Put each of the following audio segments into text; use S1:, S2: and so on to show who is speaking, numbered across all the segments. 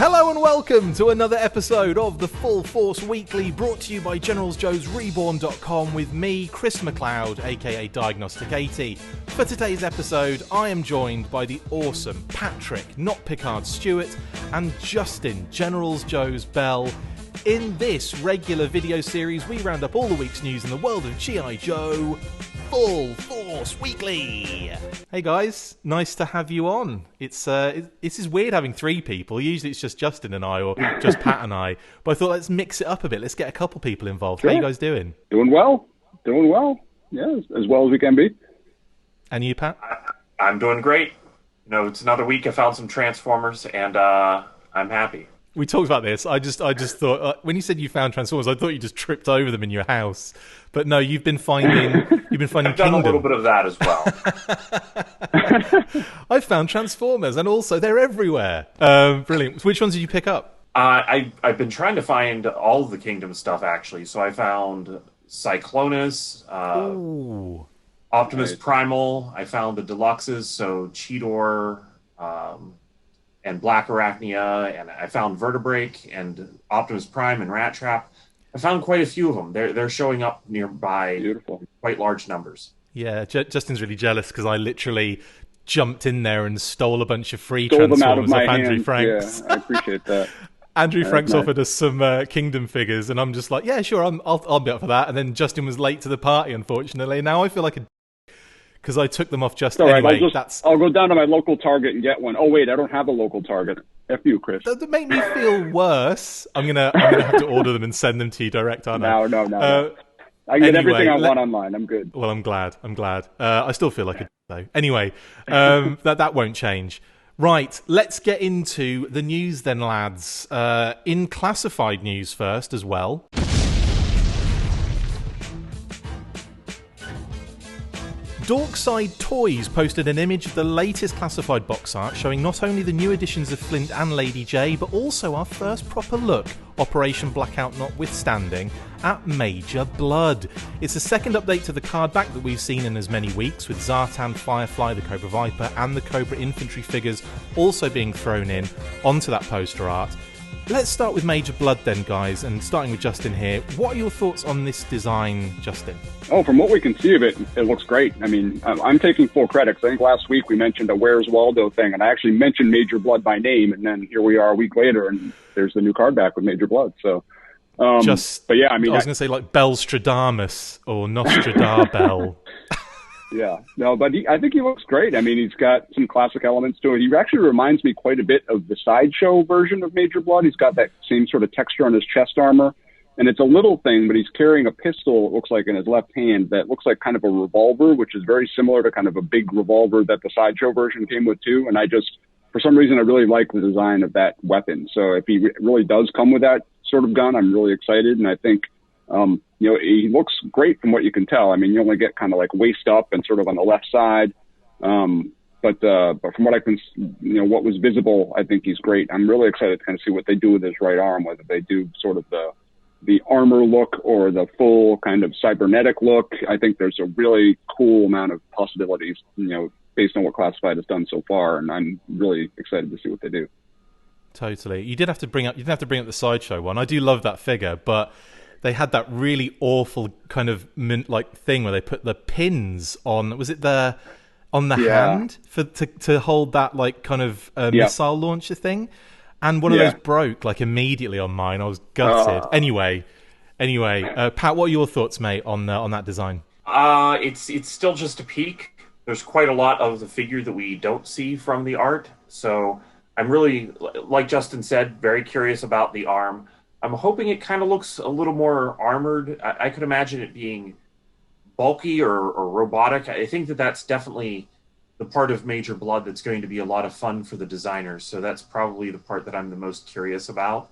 S1: Hello and welcome to another episode of the Full Force Weekly, brought to you by GeneralsJoes Reborn.com with me, Chris McLeod AKA Diagnostik80. For today's episode, I am joined by the awesome Patrick NotPicard Stewart and Justin GeneralsJoes Bell. In this regular video series, we round up all the week's news in the world of G.I. Joe. Full Force Weekly. Hey guys, nice to have you on. It's weird having three people. Usually it's just Justin and I, or just Pat and I. But I thought let's mix it up a bit. Let's get a couple people involved. Sure. How you guys doing?
S2: Doing well. Yeah, as well as we can be.
S1: And you, Pat?
S3: I'm doing great. You know, it's another week. I found some Transformers, and I'm happy.
S1: We talked about this. I just thought when you said you found Transformers, I thought you just tripped over them in your house. But no, you've been finding
S3: I've done a little bit of that as
S1: well. I found Transformers, and also they're everywhere. Brilliant. Which ones did you pick up?
S3: I've been trying to find all of the Kingdom stuff actually. So I found Cyclonus, Optimus Primal. I found the deluxes, so Cheetor, and Black Arachnia, and I found Vertebrake and Optimus Prime and Rat Trap. I found quite a few of them. They're showing up nearby.
S2: Beautiful.
S3: Quite large numbers.
S1: Yeah, Justin's really jealous because I literally jumped in there and stole a bunch of free Transformers off Andrew Franks.
S2: Yeah, I appreciate that.
S1: Andrew Franks offered us some Kingdom figures, and I'm just like, yeah, sure, I'll be up for that. And then Justin was late to the party, unfortunately. Now I feel like a because I took them off just anyway.
S2: I'll go down to my local Target and get one. Oh wait, I don't have a local Target. F you, Chris.
S1: That make me feel worse. I'm gonna have to order them and send them to you direct, aren't I?
S2: No. I can get everything I want online. I'm good.
S1: Well, I'm glad. I still feel like a though. Anyway, that won't change. Right, let's get into the news then, lads. In classified news first as well. Dorkside Toys posted an image of the latest classified box art showing not only the new editions of Flint and Lady J, but also our first proper look, Operation Blackout notwithstanding, at Major Blood. It's the second update to the card back that we've seen in as many weeks, with Zartan, Firefly, the Cobra Viper, and the Cobra Infantry figures also being thrown in onto that poster art. Let's start with Major Blood then, guys, and starting with Justin here. What are your thoughts on this design, Justin?
S2: Oh, from what we can see of it, it looks great. I mean, I'm taking full credit. I think last week we mentioned a Where's Waldo thing, and I actually mentioned Major Blood by name, and then here we are a week later, and there's the new card back with Major Blood. So, but yeah, I mean,
S1: I was going to say like Belstradamus or Nostradabel.
S2: Yeah, no, but I think he looks great. I mean, he's got some classic elements to it. He actually reminds me quite a bit of the Sideshow version of Major Blood. He's got that same sort of texture on his chest armor, and it's a little thing, but he's carrying a pistol, it looks like, in his left hand that looks like kind of a revolver, which is very similar to kind of a big revolver that the Sideshow version came with too. And for some reason, I really like the design of that weapon. So if he really does come with that sort of gun, I'm really excited, and I think he looks great from what you can tell. I mean, you only get kind of like waist up and sort of on the left side. But from what I can, what was visible, I think he's great. I'm really excited to kind of see what they do with his right arm, whether they do sort of the armor look or the full kind of cybernetic look. I think there's a really cool amount of possibilities, based on what Classified has done so far. And I'm really excited to see what they do.
S1: Totally. You didn't have to bring up the Sideshow one. I do love that figure, but they had that really awful kind of mint-like thing where they put the pins on. Was it on the hand to hold that like kind of missile launcher thing? And one of those broke like immediately on mine. I was gutted. Anyway, Pat, what are your thoughts, mate, on that design?
S3: It's still just a peek. There's quite a lot of the figure that we don't see from the art. So I'm really, like Justin said, very curious about the arm. I'm hoping it kind of looks a little more armored. I could imagine it being bulky or robotic. I think that's definitely the part of Major Blood that's going to be a lot of fun for the designers. So that's probably the part that I'm the most curious about.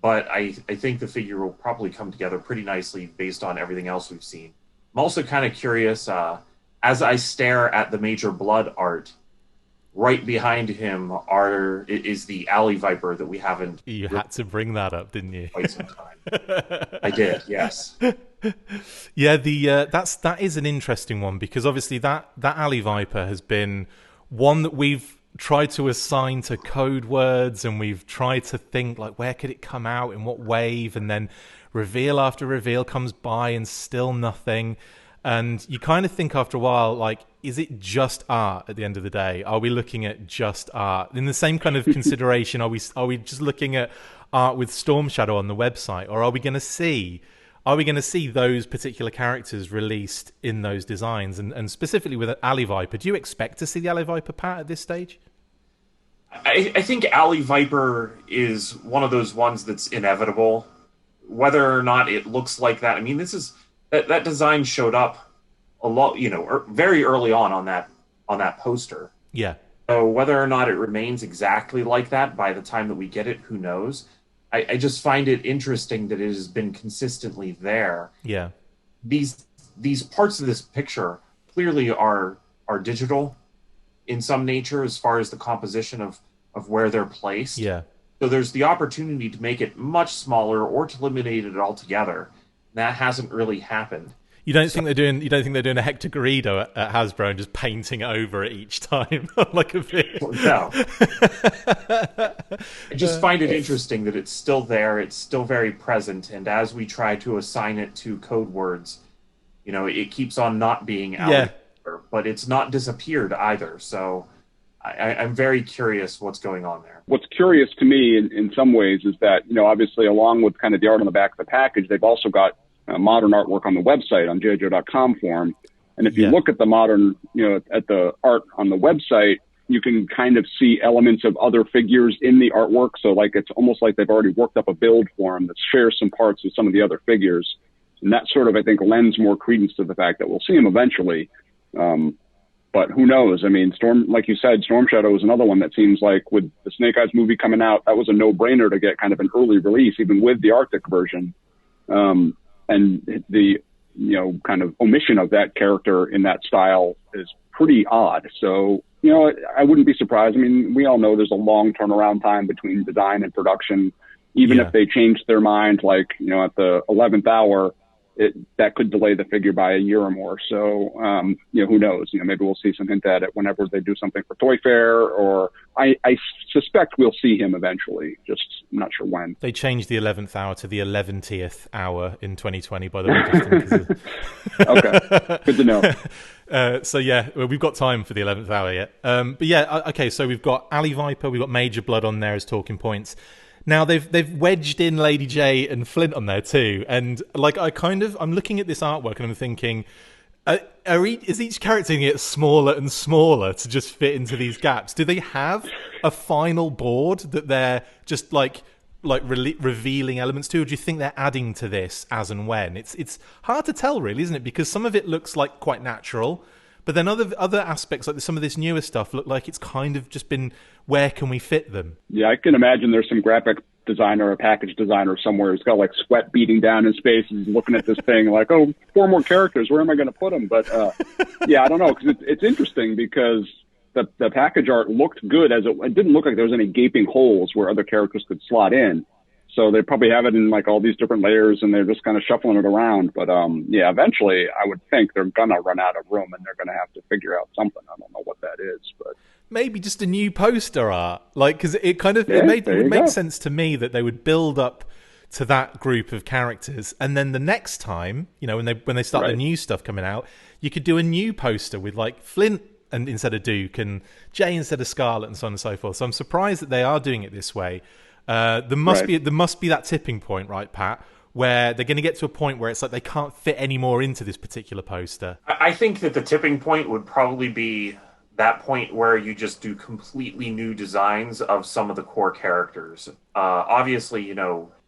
S3: But I think the figure will probably come together pretty nicely based on everything else we've seen. I'm also kind of curious, as I stare at the Major Blood art, right behind him is the Alley Viper that we haven't...
S1: You had to bring that up, didn't you?
S3: Quite some time. I did, yes.
S1: Yeah, that is an interesting one, because obviously that Alley Viper has been one that we've tried to assign to code words, and we've tried to think like where could it come out in what wave, and then reveal after reveal comes by and still nothing. And you kind of think after a while, like, is it just art at the end of the day? Are we looking at just art? In the same kind of consideration, are we just looking at art with Storm Shadow on the website, or are we going to see those particular characters released in those designs? And specifically with Alley Viper, do you expect to see the Alley Viper, Pat, at this stage?
S3: I think Alley Viper is one of those ones that's inevitable. Whether or not it looks like that, I mean, this is that design showed up a lot, very early on that poster.
S1: Yeah.
S3: So whether or not it remains exactly like that by the time that we get it, who knows? I just find it interesting that it has been consistently there.
S1: Yeah.
S3: These parts of this picture clearly are digital in some nature as far as the composition of where they're placed.
S1: Yeah.
S3: So there's the opportunity to make it much smaller or to eliminate it altogether. That hasn't really happened.
S1: You don't think they're doing a Hector Garrido at Hasbro and just painting over it each time like a bit?
S3: No. I just find it interesting that it's still there. It's still very present, and as we try to assign it to code words, it keeps on not being out there, but it's not disappeared either. So I'm very curious what's going on there.
S2: What's curious to me in some ways is that, obviously along with kind of the art on the back of the package, they've also got modern artwork on the website on GeneralsJoes.com form. And if you look at the modern, at the art on the website, you can kind of see elements of other figures in the artwork. So like, it's almost like they've already worked up a build for them that shares some parts with some of the other figures. And that sort of, I think, lends more credence to the fact that we'll see them eventually. But who knows? I mean, like you said, Storm Shadow is another one that seems like with the Snake Eyes movie coming out, that was a no-brainer to get kind of an early release, even with the Arctic version. And the, kind of omission of that character in that style is pretty odd. So, I wouldn't be surprised. I mean, we all know there's a long turnaround time between design and production. Even if they change their mind, like, at the 11th hour, that could delay the figure by a year or more. So, who knows? Maybe we'll see some hint at it whenever they do something for Toy Fair, or I suspect we'll see him eventually. Just I'm not sure when.
S1: They changed the 11th hour to the 11th hour in 2020, by the way.
S2: Okay, good to know.
S1: So yeah, we've got time for the 11th hour yet. But yeah, okay. So we've got Alley Viper, we've got Major Blood on there as talking points. Now they've wedged in Lady J and Flint on there too, and like I'm looking at this artwork and I'm thinking, is each character going to get smaller and smaller to just fit into these gaps? Do they have a final board that they're just like revealing elements to, or do you think they're adding to this as and when? It's hard to tell, really, isn't it? Because some of it looks like quite natural. But then other aspects, like some of this newer stuff, look like it's kind of just been, where can we fit them?
S2: Yeah, I can imagine there's some graphic designer or package designer somewhere who's got like sweat beating down his face and looking at this thing like, 4 more characters, where am I going to put them? But yeah, I don't know, because it's interesting because the package art looked good. It didn't look like there was any gaping holes where other characters could slot in. So they probably have it in like all these different layers and they're just kind of shuffling it around. But yeah, eventually I would think they're going to run out of room and they're going to have to figure out something. I don't know what that is, but
S1: maybe just a new poster art. Like, because it kind of it would make sense to me that they would build up to that group of characters, and then the next time, when they start the new stuff coming out, you could do a new poster with like Flint and instead of Duke and Jay instead of Scarlet and so on and so forth. So I'm surprised that they are doing it this way. There must be that tipping point, right, Pat, where they're going to get to a point where it's like they can't fit any more into this particular poster.
S3: I think that the tipping point would probably be that point where you just do completely new designs of some of the core characters. Obviously,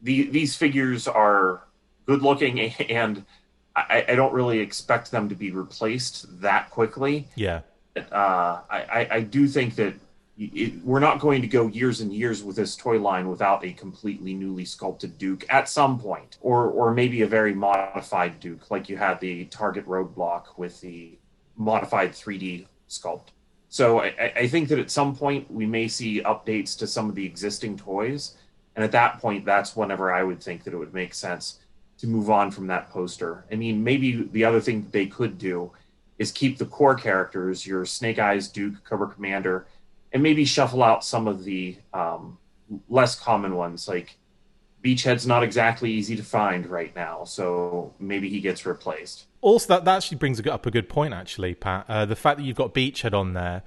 S3: these figures are good looking, and I don't really expect them to be replaced that quickly.
S1: Yeah.
S3: I do think that we're not going to go years and years with this toy line without a completely newly sculpted Duke at some point, or maybe a very modified Duke, like you had the Target Roadblock with the modified 3D sculpt. So I think that at some point we may see updates to some of the existing toys, and at that point, that's whenever I would think that it would make sense to move on from that poster. I mean, maybe the other thing that they could do is keep the core characters, your Snake Eyes, Duke, Cobra Commander, and maybe shuffle out some of the less common ones. Like Beachhead's not exactly easy to find right now, so maybe he gets replaced.
S1: Also, that actually brings up a good point, actually, Pat. The fact that you've got Beachhead on there,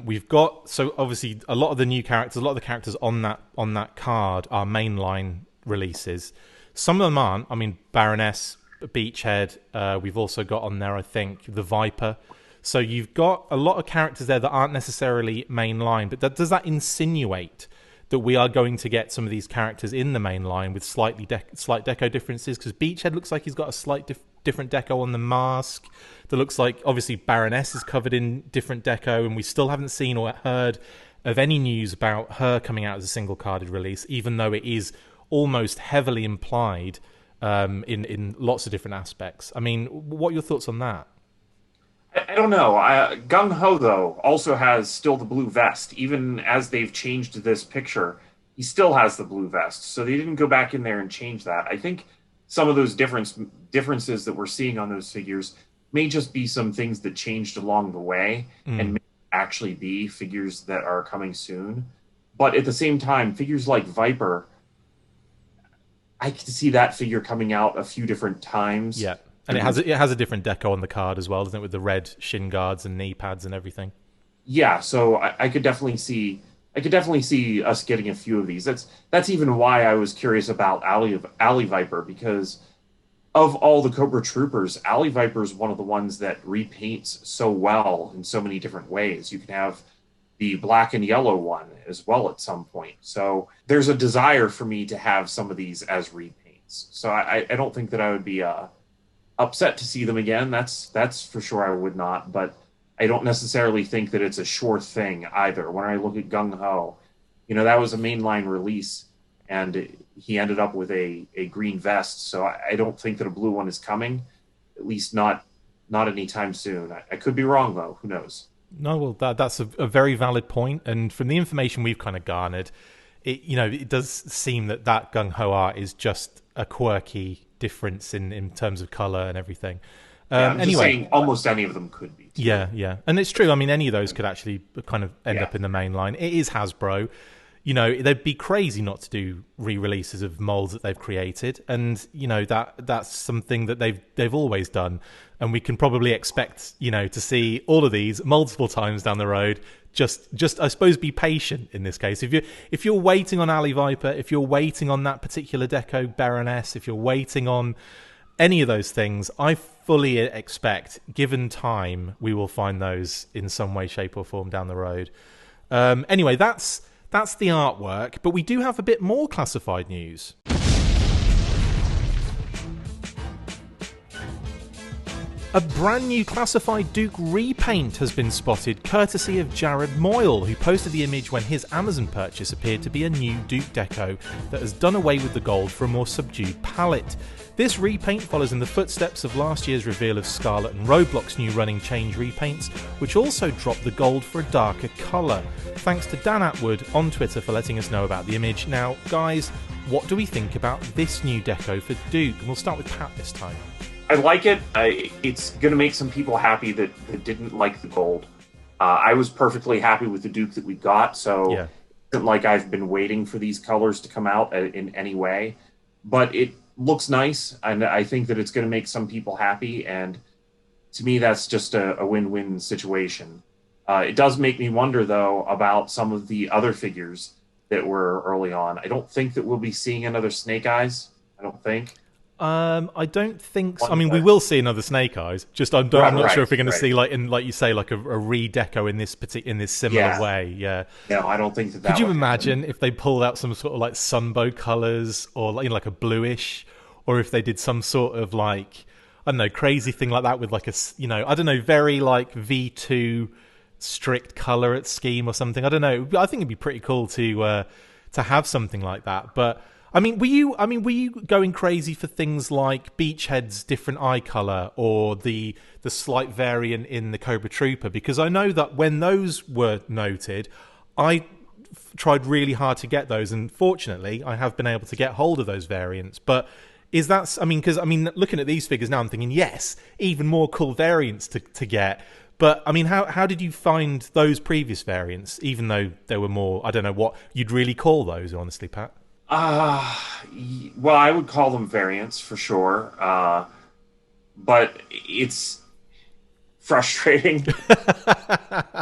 S1: we've got, so obviously a lot of the new characters, a lot of the characters on that card are mainline releases. Some of them aren't. I mean, Baroness, Beachhead. We've also got on there, I think, the Viper. So you've got a lot of characters there that aren't necessarily mainline. But does that insinuate that we are going to get some of these characters in the main line with slight deco differences? Because Beachhead looks like he's got a slight different deco on the mask. That looks like, obviously, Baroness is covered in different deco, and we still haven't seen or heard of any news about her coming out as a single-carded release, even though it is almost heavily implied in lots of different aspects. I mean, what are your thoughts on that?
S3: I don't know. Gung Ho, though, also has still the blue vest. Even as they've changed this picture, he still has the blue vest. So they didn't go back in there and change that. I think some of those differences that we're seeing on those figures may just be some things that changed along the way and may actually be figures that are coming soon. But at the same time, figures like Viper, I can see that figure coming out a few different times.
S1: Yeah. And it has a different deco on the card as well, doesn't it, with the red shin guards and knee pads and everything.
S3: Yeah, so I could definitely see us getting a few of these. That's even why I was curious about Alley Viper, because of all the Cobra Troopers, Alley Viper is one of the ones that repaints so well in so many different ways. You can have the black and yellow one as well at some point. So there's a desire for me to have some of these as repaints. So I don't think that I would be upset to see them again. That's for sure I would not, but I don't necessarily think that it's a sure thing either. When I look at Gung Ho, that was a mainline release, and he ended up with a green vest, so I don't think that a blue one is coming, at least not anytime soon. I could be wrong, though. Who knows?
S1: No, well, that's a very valid point, and from the information we've kind of garnered, it does seem that Gung Ho art is just a quirky difference in terms of color and everything.
S3: I'm
S1: anyway,
S3: just saying almost any of them could be too.
S1: Yeah, and it's true. I mean, any of those could actually kind of end up in the main line. It is Hasbro. They'd be crazy not to do re-releases of molds that they've created, and that's something that they've always done, and we can probably expect to see all of these multiple times down the road. Just I suppose be patient in this case. If you're waiting on Alley Viper, if you're waiting on that particular deco Baroness, if you're waiting on any of those things, I fully expect, given time, we will find those in some way, shape, or form down the road. Anyway, that's the artwork, but we do have a bit more classified news. A brand new classified Duke repaint has been spotted, courtesy of Jared Moyle, who posted the image when his Amazon purchase appeared to be a new Duke deco that has done away with the gold for a more subdued palette. This repaint follows in the footsteps of last year's reveal of Scarlet and Roblox's new running change repaints, which also dropped the gold for a darker colour. Thanks to Dan Atwood on Twitter for letting us know about the image. Now, guys, what do we think about this new deco for Duke? And we'll start with Pat this time.
S3: I like it. It's going to make some people happy that didn't like the gold. I was perfectly happy with the Duke that we got, so It isn't like I've been waiting for these colors to come out in any way. But it looks nice, and I think that it's going to make some people happy, and to me that's just a win-win situation. It does make me wonder, though, about some of the other figures that were early on. I don't think that we'll be seeing another Snake Eyes. I don't think.
S1: I don't think so. I mean, we will see another Snake Eyes. Just I'm not sure if we're going to see like you say like a redeco in this similar way. Yeah.
S3: No, I don't think that.
S1: Could you imagine if they pulled out some sort of like sunbow colors or like a bluish, or if they did some sort of like I don't know crazy thing like that with like a I don't know very like V2 strict color scheme or something. I don't know. I think it'd be pretty cool to have something like that, but. Were you going crazy for things like Beachhead's different eye color or the slight variant in the Cobra Trooper? Because I know that when those were noted, I tried really hard to get those, and fortunately, I have been able to get hold of those variants. But is that? Because looking at these figures now, I'm thinking yes, even more cool variants to get. But I mean, how did you find those previous variants, even though they were more, I don't know what you'd really call those, honestly, Pat?
S3: Well, I would call them variants for sure. But it's frustrating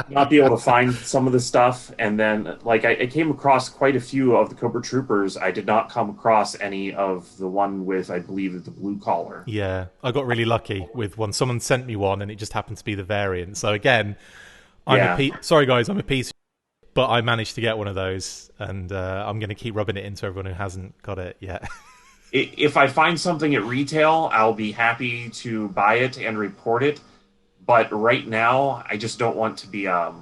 S3: not be able to find some of the stuff. And then, like, I came across quite a few of the Cobra Troopers. I did not come across any of the one with, I believe, the blue collar.
S1: Yeah, I got really lucky with one. Someone sent me one, and it just happened to be the variant. So again, sorry guys, I'm a piece of shit, but I managed to get one of those, and I'm going to keep rubbing it into everyone who hasn't got it yet.
S3: If I find something at retail, I'll be happy to buy it and report it. But right now, I just don't want to be I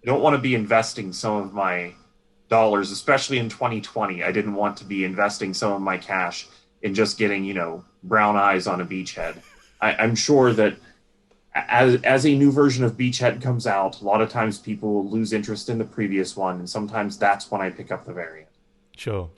S3: don't want to be investing some of my dollars, especially in 2020. I didn't want to be investing some of my cash in just getting, brown eyes on a beachhead. I'm sure that as a new version of Beachhead comes out, a lot of times people will lose interest in the previous one, and sometimes that's when I pick up the variant.
S1: Sure.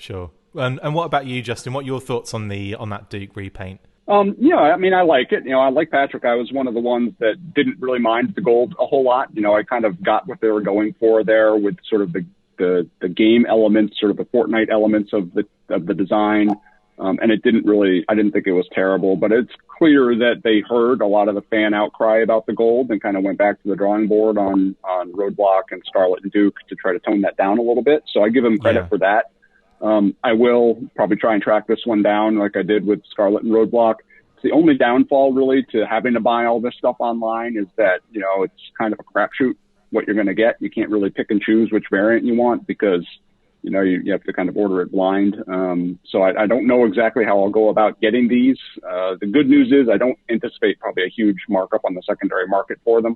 S1: And what about you, Justin? What are your thoughts on that Duke repaint?
S2: Yeah, I mean, I like it. Like Patrick, I was one of the ones that didn't really mind the gold a whole lot. I kind of got what they were going for there with sort of the game elements, sort of the Fortnite elements of the design. And I didn't think it was terrible, but it's clear that they heard a lot of the fan outcry about the gold and kind of went back to the drawing board on Roadblock and Scarlet and Duke to try to tone that down a little bit. So I give them credit for that. I will probably try and track this one down like I did with Scarlet and Roadblock. It's the only downfall really to having to buy all this stuff online is that, it's kind of a crapshoot what you're going to get. You can't really pick and choose which variant you want because, you have to kind of order it blind. So I don't know exactly how I'll go about getting these. The good news is I don't anticipate probably a huge markup on the secondary market for them.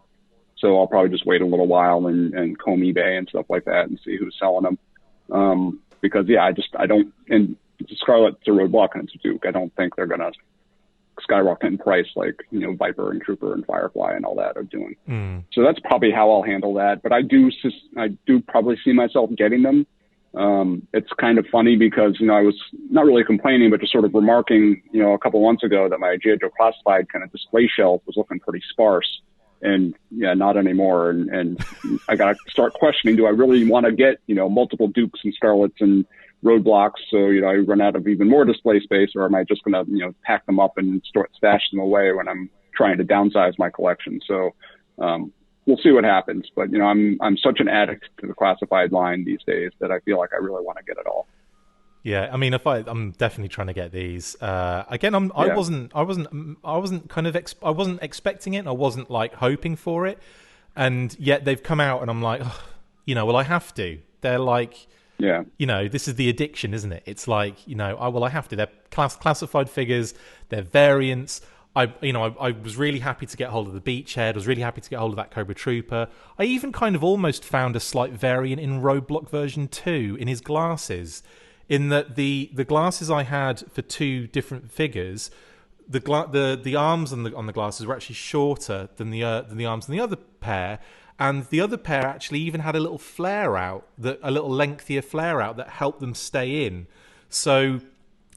S2: So I'll probably just wait a little while and comb eBay and stuff like that and see who's selling them. Because I don't, and it's a Scarlet, it's a Roadblock, and it's a Duke. I don't think they're going to skyrocket in price like, Viper and Trooper and Firefly and all that are doing. So that's probably how I'll handle that. But I do probably see myself getting them. It's kind of funny because, I was not really complaining, but just sort of remarking, a couple months ago that my G.I. Joe Classified kind of display shelf was looking pretty sparse. And not anymore. And I got to start questioning, do I really want to get, multiple Dukes and Scarlets and Roadblocks? So, I run out of even more display space, or am I just going to, pack them up and stash them away when I'm trying to downsize my collection? So, we'll see what happens. But, I'm such an addict to the classified line these days that I feel like I really want to get it all.
S1: Yeah, I mean, I'm definitely trying to get these. Again, I wasn't expecting it. And I wasn't like hoping for it, and yet they've come out, and I'm like, well, I have to. They're like, this is the addiction, isn't it? It's like, I have to. They're classified figures. They're variants. I was really happy to get hold of the Beachhead. I was really happy to get hold of that Cobra Trooper. I even kind of almost found a slight variant in Roadblock version 2 in his glasses. In that the glasses I had for two different figures, the arms on the glasses were actually shorter than the arms on the other pair, and the other pair actually even had a little flare out, a little lengthier flare out that helped them stay in. So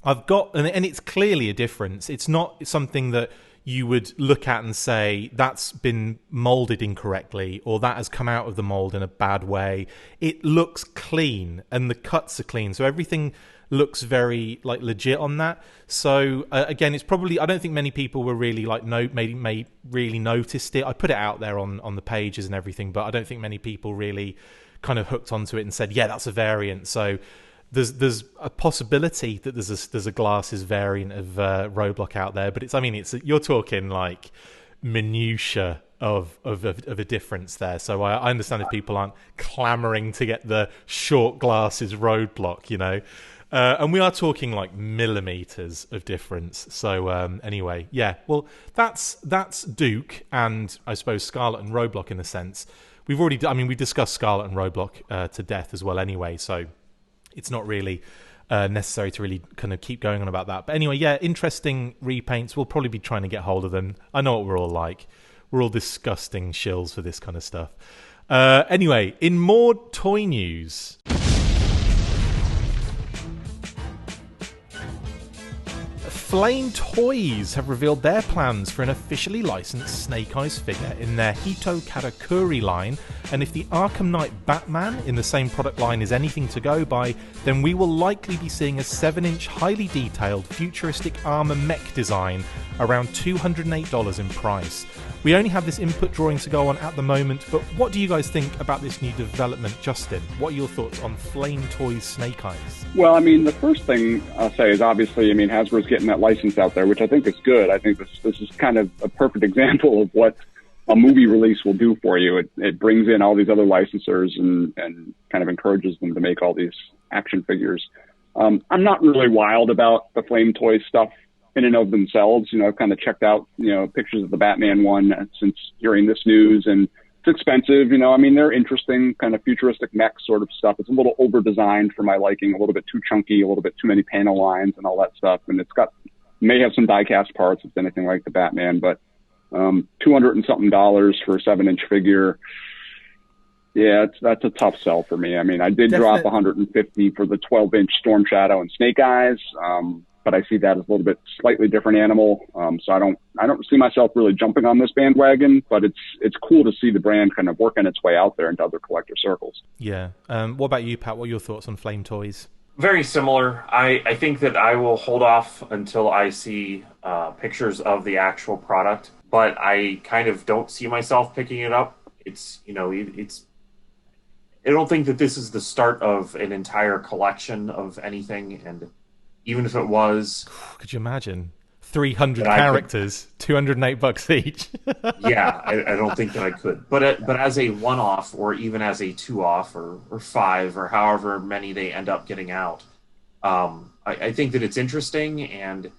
S1: I've got, and it's clearly a difference. It's not something that you would look at and say that's been molded incorrectly or that has come out of the mold in a bad way. It looks clean and the cuts are clean, so everything looks very like legit on that. So again, it's probably, I don't think many people were really like may really noticed it. I put it out there on the pages and everything, but I don't think many people really kind of hooked onto it and said, yeah, that's a variant. So there's a possibility that there's a glasses variant of Roadblock out there, but you're talking like minutia of a difference there. So I understand if people aren't clamoring to get the short glasses Roadblock, and we are talking like millimeters of difference. So anyway, yeah, well that's Duke and I suppose Scarlet and Roadblock in a sense. We discussed Scarlet and Roadblock to death as well anyway, so it's not really necessary to really kind of keep going on about that. But anyway, yeah, interesting repaints. We'll probably be trying to get hold of them. I know what we're all like. We're all disgusting shills for this kind of stuff. Anyway, in more toy news. Flame Toys have revealed their plans for an officially licensed Snake Eyes figure in their Hito Karakuri line, and if the Arkham Knight Batman in the same product line is anything to go by, then we will likely be seeing a 7-inch highly detailed futuristic armor mech design around $208 in price. We only have this input drawing to go on at the moment, but what do you guys think about this new development, Justin? What are your thoughts on Flame Toys Snake Eyes?
S2: Well, I mean, the first thing I'll say is obviously, I mean, Hasbro's getting that license out there, which I think is good. I think this is kind of a perfect example of what a movie release will do for you. It brings in all these other licensors and kind of encourages them to make all these action figures. I'm not really wild about the Flame Toys stuff in and of themselves. You know, I've kind of checked out, pictures of the Batman one since hearing this news, and it's expensive. I mean, they're interesting, kind of futuristic mech sort of stuff. It's a little over designed for my liking, a little bit too chunky, a little bit too many panel lines and all that stuff. And may have some die-cast parts if it's anything like the Batman, but $200 and something for a 7-inch figure. Yeah, that's a tough sell for me. I mean, I did drop $150 for the 12-inch Storm Shadow and Snake Eyes, but I see that as a little bit slightly different animal. So I don't see myself really jumping on this bandwagon, but it's cool to see the brand kind of working its way out there into other collector circles.
S1: Yeah. What about you, Pat? What are your thoughts on Flame Toys?
S3: Very similar. I think that I will hold off until I see pictures of the actual product, but I kind of don't see myself picking it up. I don't think that this is the start of an entire collection of anything, and even if it was,
S1: could you imagine 300 characters, $208 each?
S3: Yeah, I don't think that I could. But as a one-off, or even as a two-off, or 5, or however many they end up getting out, I think that it's interesting, and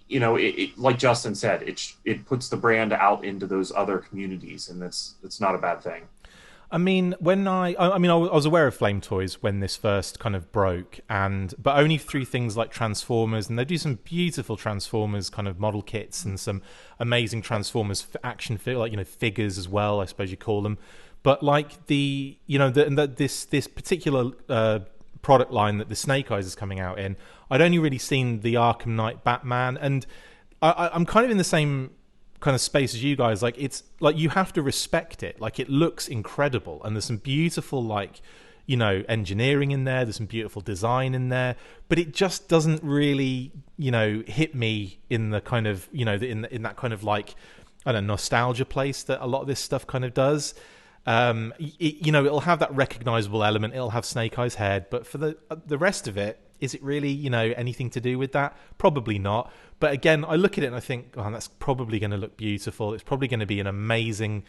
S3: it like Justin said, it puts the brand out into those other communities, and that's not a bad thing.
S1: I mean, I was aware of Flame Toys when this first kind of broke, but only through things like Transformers, and they do some beautiful Transformers kind of model kits and some amazing Transformers action figures as well, I suppose you call them. But like this particular product line that the Snake Eyes is coming out in, I'd only really seen the Arkham Knight Batman, and I'm kind of in the same kind of space as you guys. Like, it's like you have to respect it. Like, it looks incredible, and there's some beautiful engineering in there, there's some beautiful design in there, but it just doesn't really hit me in the kind of in that kind of like, I don't know, nostalgia place that a lot of this stuff kind of does. It'll have that recognizable element, it'll have Snake Eyes head, but for the rest of it, is it really, anything to do with that? Probably not. But again, I look at it and I think, that's probably going to look beautiful. It's probably going to be an amazing,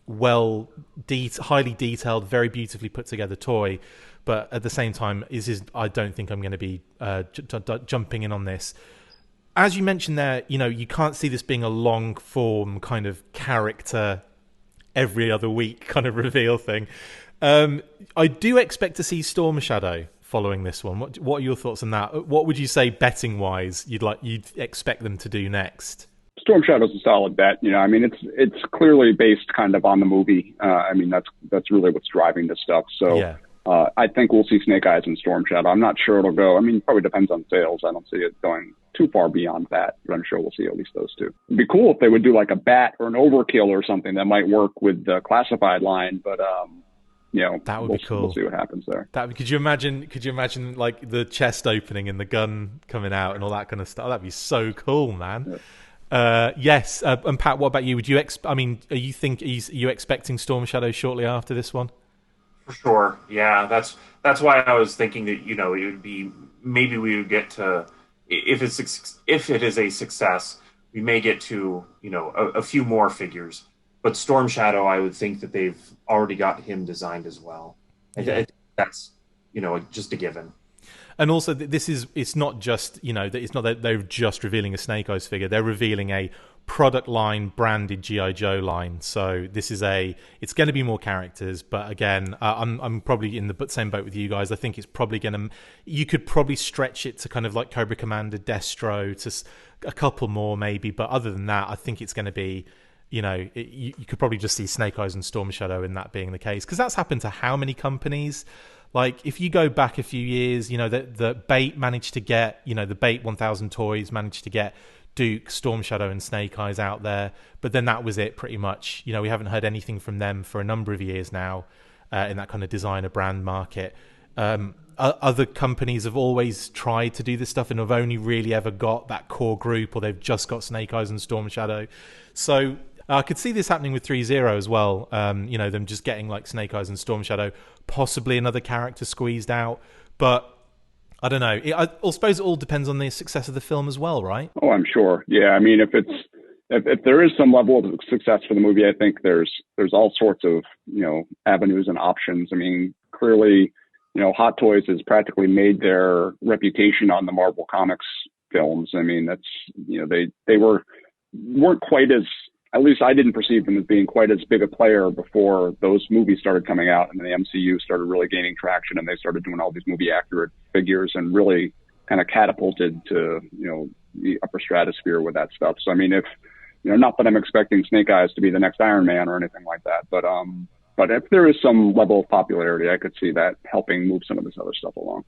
S1: highly detailed, very beautifully put together toy. But at the same time, I don't think I'm going to be jumping in on this. As you mentioned there, you can't see this being a long form kind of character every other week kind of reveal thing. I do expect to see Storm Shadow following this one. What are your thoughts on that? What would you say, betting wise, you'd expect them to do next?
S2: Storm Shadow's a solid bet. I mean, it's clearly based kind of on the movie. I mean, that's really what's driving this stuff. So yeah. I think we'll see Snake Eyes and Storm Shadow. I'm not sure it'll go. I mean, probably depends on sales. I don't see it going too far beyond that, but I'm sure we'll see at least those two. It'd be cool if they would do like a Bat or an Overkill or something that might work with the classified line, but
S1: that would be cool.
S2: We'll see what happens there.
S1: Could you imagine like the chest opening and the gun coming out and all that kind of stuff? That'd be so cool, man. Yeah. Yes. And Pat, what about you? are you expecting Storm Shadow shortly after this one?
S3: For sure. Yeah. That's why I was thinking that, it would be, maybe we would get to, if it is a success, we may get to, a few more figures. But Storm Shadow, I would think that they've already got him designed as well. I think that's, just a given.
S1: And also, it's not just, it's not that they're just revealing a Snake Eyes figure. They're revealing a product line branded G.I. Joe line. So this is it's going to be more characters. But again, I'm probably in the same boat with you guys. I think it's probably you could probably stretch it to kind of like Cobra Commander, Destro, to a couple more maybe. But other than that, I think it's going to be you could probably just see Snake Eyes and Storm Shadow in that being the case, because that's happened to how many companies? Like, if you go back a few years, the Bait managed to get, the Bait 1000 Toys managed to get Duke, Storm Shadow, and Snake Eyes out there, but then that was it pretty much. We haven't heard anything from them for a number of years now in that kind of designer brand market. Other companies have always tried to do this stuff and have only really ever got that core group, or they've just got Snake Eyes and Storm Shadow. So I could see this happening with 3-0 as well. Them just getting like Snake Eyes and Storm Shadow, possibly another character squeezed out. But I don't know. I suppose it all depends on the success of the film as well, right?
S2: Oh, I'm sure. Yeah, I mean, if there is some level of success for the movie, I think there's all sorts of avenues and options. I mean, clearly, Hot Toys has practically made their reputation on the Marvel Comics films. I mean, that's they weren't quite as, at least I didn't perceive them as being quite as big a player before those movies started coming out, and then the MCU started really gaining traction, and they started doing all these movie accurate figures and really kind of catapulted to the upper stratosphere with that stuff. So I mean, if not that I'm expecting Snake Eyes to be the next Iron Man or anything like that, but if there is some level of popularity, I could see that helping move some of this other stuff along.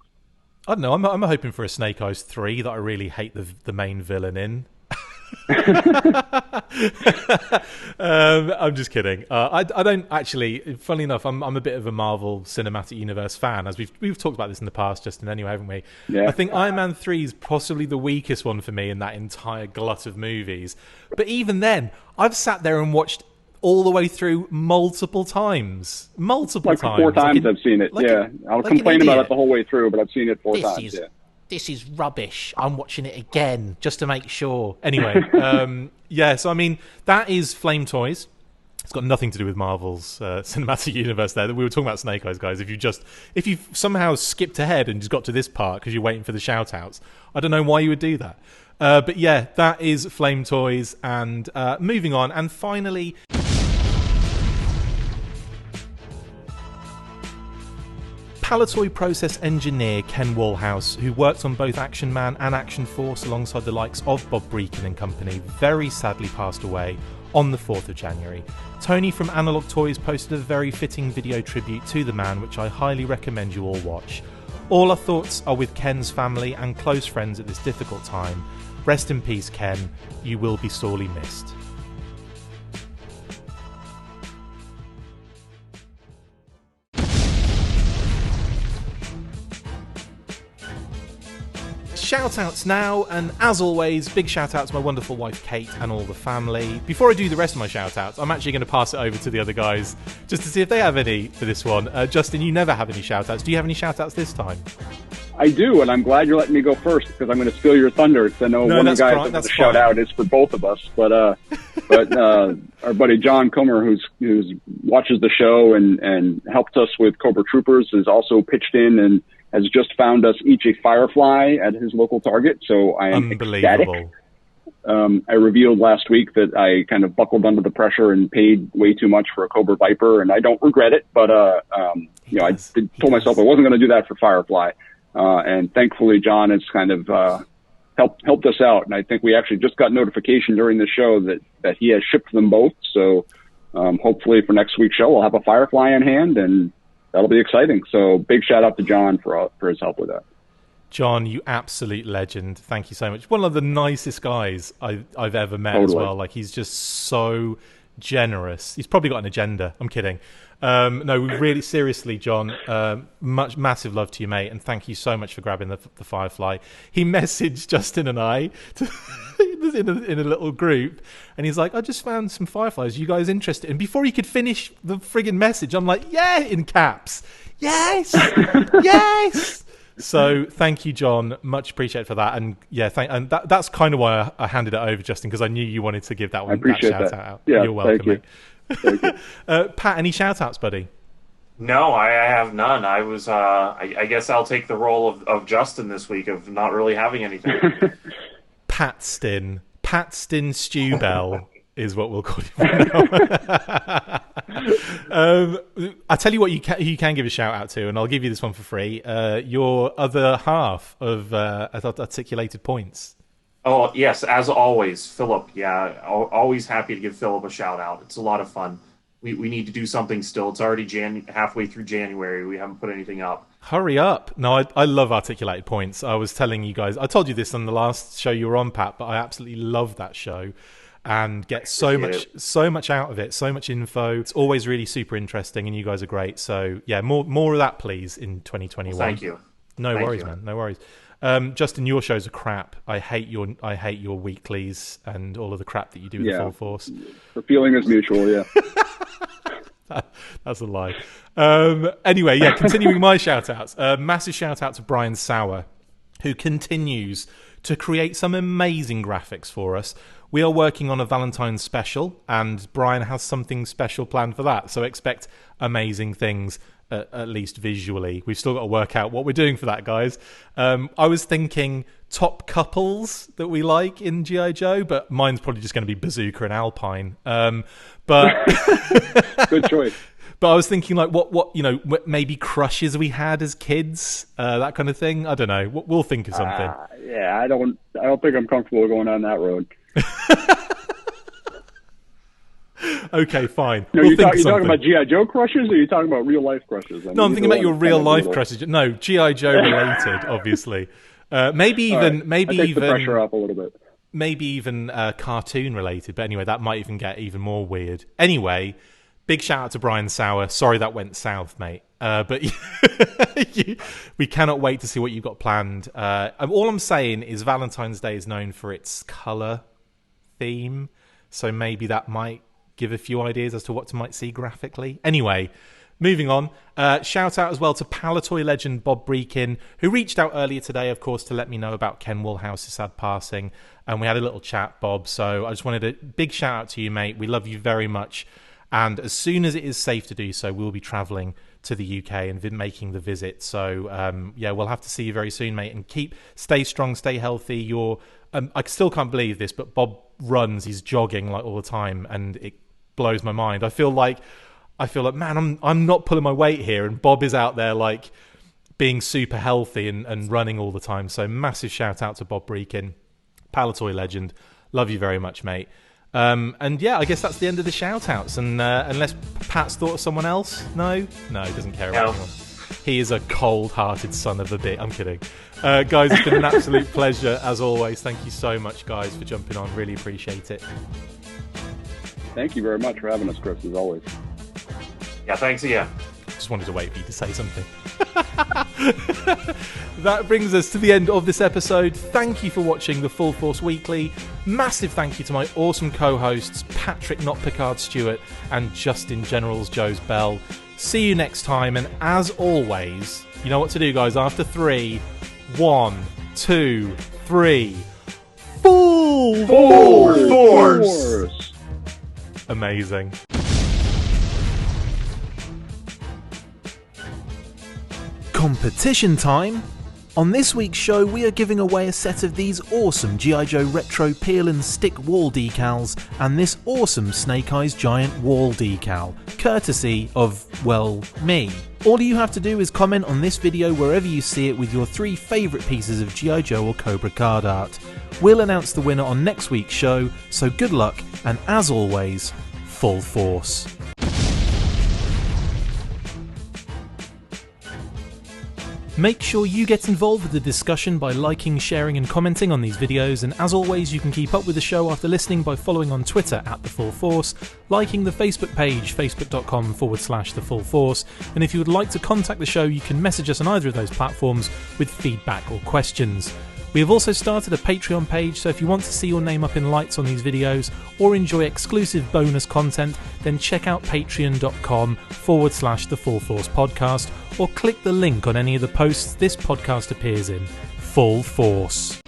S1: I don't know. I'm hoping for a Snake Eyes 3 that I really hate the main villain in. I'm just kidding. I don't actually. Funnily enough, I'm a bit of a Marvel Cinematic Universe fan, as we've talked about this in the past, Justin. Anyway, haven't we?
S2: Yeah.
S1: I think Iron Man 3 is possibly the weakest one for me in that entire glut of movies. But even then, I've sat there and watched all the way through multiple times. Like 4 times I've seen it. I'll complain about it the whole way through, but I've seen it 4 times. This is rubbish. I'm watching it again just to make sure. Anyway, so I mean, that is Flame Toys. It's got nothing to do with Marvel's cinematic universe there. We were talking about Snake Eyes, guys. If you've somehow skipped ahead and just got to this part because you're waiting for the shout-outs, I don't know why you would do that. But yeah, that is Flame Toys. And moving on, and finally, Palitoy process engineer Ken Woolhouse, who worked on both Action Man and Action Force alongside the likes of Bob Breakin and company, very sadly passed away on the 4th of January. Tony from Analog Toys posted a very fitting video tribute to the man, which I highly recommend you all watch. All our thoughts are with Ken's family and close friends at this difficult time. Rest in peace, Ken. You will be sorely missed. Shout-outs now, and as always, big shout-out to my wonderful wife Kate and all the family. Before I do the rest of my shout-outs, I'm actually going to pass it over to the other guys just to see if they have any for this one. Justin, you never have any shout-outs. Do you have any shout-outs this time?
S2: I do, and I'm glad you're letting me go first, because I'm going to steal your thunder. I know one of the guys that the shout-out is for both of us, but our buddy John Comer, who's watches the show and helped us with Cobra Troopers, has also pitched in and has just found us each a Firefly at his local Target, so I am ecstatic. I revealed last week that I kind of buckled under the pressure and paid way too much for a Cobra Viper, and I don't regret it, but I told myself I wasn't going to do that for Firefly, and thankfully John has kind of helped us out, and I think we actually just got notification during the show that he has shipped them both, so hopefully for next week's show we'll have a Firefly in hand, and that'll be exciting. So big shout out to John for his help with that.
S1: John, you absolute legend. Thank you so much. One of the nicest guys I've ever met as well. Like, he's just so generous. He's probably got an agenda. I'm kidding. No, really, seriously, John, massive love to you, mate, and thank you so much for grabbing the Firefly. He messaged Justin and I in a little group, and he's like, I just found some Fireflies. You guys interested? And before he could finish the friggin' message, I'm like, yeah, in caps. Yes! Yes! So thank you, John. Much appreciated for that. And yeah, and that's kind of why I handed it over, Justin, because I knew you wanted to give that one that shout out.
S2: Yeah,
S1: you're welcome, mate.
S2: Thank you.
S1: Pat, any shout outs, buddy?
S3: No, I have none. I was I guess I'll take the role of Justin this week of not really having anything.
S1: Patstin Stewbell is what we'll call you now. I'll tell you what you can give a shout out to, and I'll give you this one for free. Your other half of Articulated Points.
S3: Oh, yes, as always, Philip. Yeah, always happy to give Philip a shout out. It's a lot of fun. We need to do something still. It's already halfway through January. We haven't put anything up.
S1: Hurry up. No, I love articulated points. I was telling you guys, I told you this on the last show you were on, Pat, but I absolutely love that show and get so much out of it, so much info. It's always really super interesting, and you guys are great. So yeah, more of that, please, in 2021.
S3: Well, thank you.
S1: No worries, man. No worries. Justin, your shows are crap. I hate your weeklies and all of the crap that you do with the Full Force.
S2: The feeling is mutual, yeah.
S1: That's a lie. Anyway, yeah, continuing my shout-outs. Massive shout-out to Brian Sauer, who continues to create some amazing graphics for us. We are working on a Valentine's special, and Brian has something special planned for that, so expect amazing things, at least visually. We've still got to work out what we're doing for that, guys. I was thinking top couples that we like in G.I. Joe, but mine's probably just going to be Bazooka and Alpine. But
S2: good choice.
S1: But I was thinking, like, what maybe crushes we had as kids, that kind of thing. I don't know. We'll think of something.
S2: Yeah, I don't think I'm comfortable going on that road.
S1: Okay, fine.
S2: No, you're talking about G.I. Joe crushes, or are you talking about real life crushes?
S1: No, I'm thinking about your real life crushes. No, G.I. Joe related, obviously. Maybe even
S2: the pressure up a little bit.
S1: Maybe even cartoon related. But anyway, that might even get even more weird. Anyway, big shout out to Brian Sauer. Sorry that went south, mate. But we cannot wait to see what you've got planned. All I'm saying is Valentine's Day is known for its colour theme, so maybe that might give a few ideas as to what to might see graphically. Anyway, moving on. Shout out as well to Palatoy legend Bob Breakin, who reached out earlier today, of course, to let me know about Ken Woolhouse's sad passing, and we had a little chat, Bob. So I just wanted a big shout out to you, mate. We love you very much, and as soon as it is safe to do so, we'll be travelling to the UK and making the visit. So yeah, we'll have to see you very soon, mate, and stay strong, stay healthy. I still can't believe this, but Bob runs, he's jogging like all the time, and it blows my mind. I feel like, man, I'm not pulling my weight here, and Bob is out there like being super healthy and running all the time. So massive shout out to Bob Breakin, Palatoy legend. Love you very much, mate. And yeah, I guess that's the end of the shout outs. And unless Pat's thought of someone else, no, he doesn't care about anyone. He is a cold-hearted son of a bitch. I'm kidding. Guys, it's been an absolute pleasure as always. Thank you so much, guys, for jumping on. Really appreciate it.
S2: Thank you very much for having us, Chris, as always.
S3: Yeah, thanks again.
S1: Just wanted to wait for you to say something. That brings us to the end of this episode. Thank you for watching the Full Force Weekly. Massive thank you to my awesome co-hosts, Patrick NotPicard Stewart and Justin GeneralsJoes Bell. See you next time, and as always, you know what to do, guys. After 3, 1, 2, 3. Full Force! Amazing. Competition time! On this week's show, we are giving away a set of these awesome G.I. Joe retro peel and stick wall decals and this awesome Snake Eyes giant wall decal, courtesy of, well, me. All you have to do is comment on this video wherever you see it with your 3 favourite pieces of G.I. Joe or Cobra card art. We'll announce the winner on next week's show, so good luck, and as always, full force. Make sure you get involved with the discussion by liking, sharing and commenting on these videos, and as always you can keep up with the show after listening by following on Twitter at The Full Force, liking the Facebook page facebook.com/The Full Force, and if you would like to contact the show you can message us on either of those platforms with feedback or questions. We have also started a Patreon page, so if you want to see your name up in lights on these videos or enjoy exclusive bonus content, then check out patreon.com/The Full Force Podcast or click the link on any of the posts this podcast appears in. Full Force.